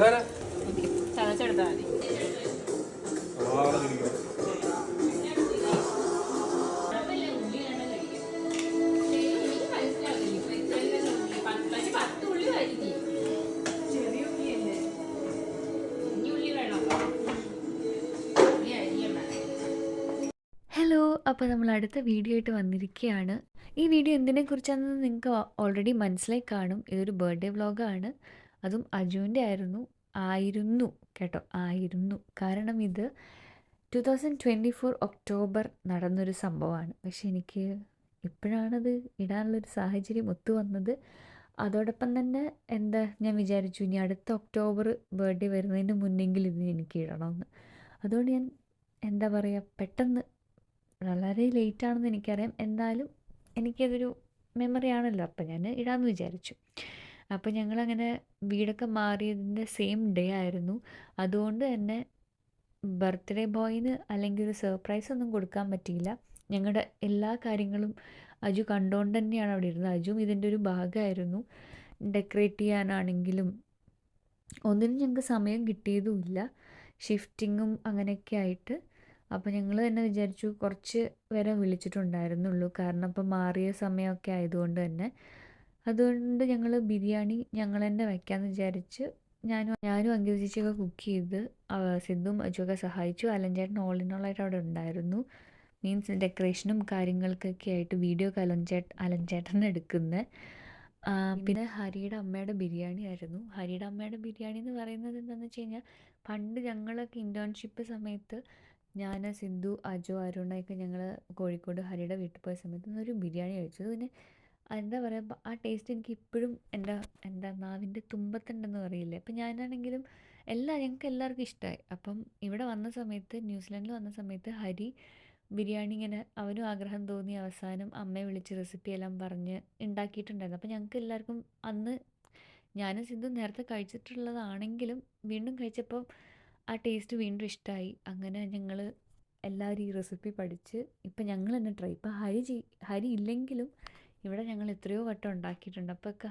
ചതച്ചെടുത്താൽ മതി. ഹലോ, അപ്പോൾ നമ്മൾ അടുത്ത വീഡിയോ ആയിട്ട് വന്നിരിക്കുകയാണ്. ഈ വീഡിയോ എന്തിനെക്കുറിച്ചാണെന്ന് നിങ്ങൾക്ക് ഓൾറെഡി മനസ്സിലായി കാണും. ഇതൊരു ബർത്ത്ഡേ വ്ളോഗാണ്. അതും അജുവിൻ്റെ ആയിരുന്നു കേട്ടോ, ആയിരുന്നു. കാരണം ഇത് 2024 ഒക്ടോബർ നടന്നൊരു സംഭവമാണ്. പക്ഷെ എനിക്ക് ഇപ്പോഴാണത് ഇടാനുള്ളൊരു സാഹചര്യം ഒത്തു വന്നത്. അതോടൊപ്പം തന്നെ ഞാൻ വിചാരിച്ചു ഇനി അടുത്ത ഒക്ടോബർ ബർത്ത്ഡേ വരുന്നതിന് മുന്നെങ്കിലും ഇത് എനിക്ക് ഇടണമെന്ന്. അതുകൊണ്ട് ഞാൻ പെട്ടെന്ന്, വളരെ ലേറ്റാണെന്ന് എനിക്കറിയാം, എന്നാലും എനിക്കതൊരു മെമ്മറി ആണല്ലോ, അപ്പം ഞാൻ ഇടാമെന്ന് വിചാരിച്ചു. അപ്പോൾ ഞങ്ങളങ്ങനെ വീടൊക്കെ മാറിയതിൻ്റെ സെയിം ഡേ ആയിരുന്നു. അതുകൊണ്ട് തന്നെ ബർത്ത്ഡേ ബോയിന് അല്ലെങ്കിൽ ഒരു സർപ്രൈസ് ഒന്നും കൊടുക്കാൻ പറ്റിയില്ല. ഞങ്ങളുടെ എല്ലാ കാര്യങ്ങളും അജു കണ്ടുകൊണ്ട് തന്നെയാണ് അവിടെ ഇരുന്നത്. അജുവും ഇതിൻ്റെ ഒരു ഭാഗമായിരുന്നു. ഡെക്കറേറ്റ് ചെയ്യാനാണെങ്കിലും ഒന്നിനും ഞങ്ങൾക്ക് സമയം കിട്ടിയതുമില്ല, ഷിഫ്റ്റിങ്ങും അങ്ങനെയൊക്കെ ആയിട്ട്. അപ്പോൾ ഞങ്ങൾ തന്നെ വിചാരിച്ചു കുറച്ച് വരെ വിളിച്ചിട്ടുണ്ടായിരുന്നുള്ളൂ, കാരണം ഇപ്പം മാറിയ സമയമൊക്കെ ആയതുകൊണ്ട് തന്നെ. അതുകൊണ്ട് ഞങ്ങൾ ബിരിയാണി ഞങ്ങൾ തന്നെ വയ്ക്കാമെന്ന് വിചാരിച്ച് ഞാനും അങ്കിത ചേച്ചിയൊക്കെ കുക്ക് ചെയ്ത് സിദ്ധും അജുവൊക്കെ സഹായിച്ചു. അലഞ്ചേട്ടൻ ഓൾ ഇൻ ഓൾ ആയിട്ട് അവിടെ ഉണ്ടായിരുന്നു. മീൻസ് ഡെക്കറേഷനും കാര്യങ്ങൾക്കൊക്കെ ആയിട്ട് വീഡിയോ ഒക്കെ അലഞ്ചേട്ടൻ എടുക്കുന്നത്. പിന്നെ ഹരിയുടെ അമ്മയുടെ ബിരിയാണി ആയിരുന്നു. ഹരിയുടെ അമ്മയുടെ ബിരിയാണി എന്ന് പറയുന്നത് എന്താണെന്ന് വെച്ച് കഴിഞ്ഞാൽ, പണ്ട് ഞങ്ങളൊക്കെ ഇൻറ്റേൺഷിപ്പ് സമയത്ത് ഞാൻ, സിദ്ധു, അജു, അരുണയൊക്കെ ഞങ്ങൾ കോഴിക്കോട് ഹരിയുടെ വീട്ടിൽ പോയ സമയത്ത് ഒരു ബിരിയാണി കഴിച്ചത്. പിന്നെ ആ ടേസ്റ്റ് എനിക്ക് ഇപ്പോഴും എൻ്റെ നാവിൻ്റെ തുമ്പത്തുണ്ടെന്ന് പറയില്ലേ. അപ്പം ഞാനാണെങ്കിലും ഞങ്ങൾക്ക് എല്ലാവർക്കും ഇഷ്ടമായി. അപ്പം ഇവിടെ വന്ന സമയത്ത്, ന്യൂസിലാൻഡിൽ വന്ന സമയത്ത് ഹരി ബിരിയാണി ഇങ്ങനെ അവനും ആഗ്രഹം തോന്നി. അവസാനം അമ്മയെ വിളിച്ച് റെസിപ്പിയെല്ലാം പറഞ്ഞ് ഉണ്ടാക്കിയിട്ടുണ്ടായിരുന്നു. അപ്പം ഞങ്ങൾക്ക് എല്ലാവർക്കും അന്ന്, ഞാനും സിദ്ധു നേരത്തെ കഴിച്ചിട്ടുള്ളതാണെങ്കിലും വീണ്ടും കഴിച്ചപ്പോൾ ആ ടേസ്റ്റ് വീണ്ടും ഇഷ്ടമായി. അങ്ങനെ ഞങ്ങൾ എല്ലാവരും ഈ റെസിപ്പി പഠിച്ച് ഇപ്പം ഞങ്ങൾ തന്നെ ട്രൈ. ഇപ്പം ഹരി ഇല്ലെങ്കിലും ഇവിടെ ഞങ്ങൾ എത്രയോ വട്ടം ഉണ്ടാക്കിയിട്ടുണ്ട്. അപ്പോൾ ഒക്കെ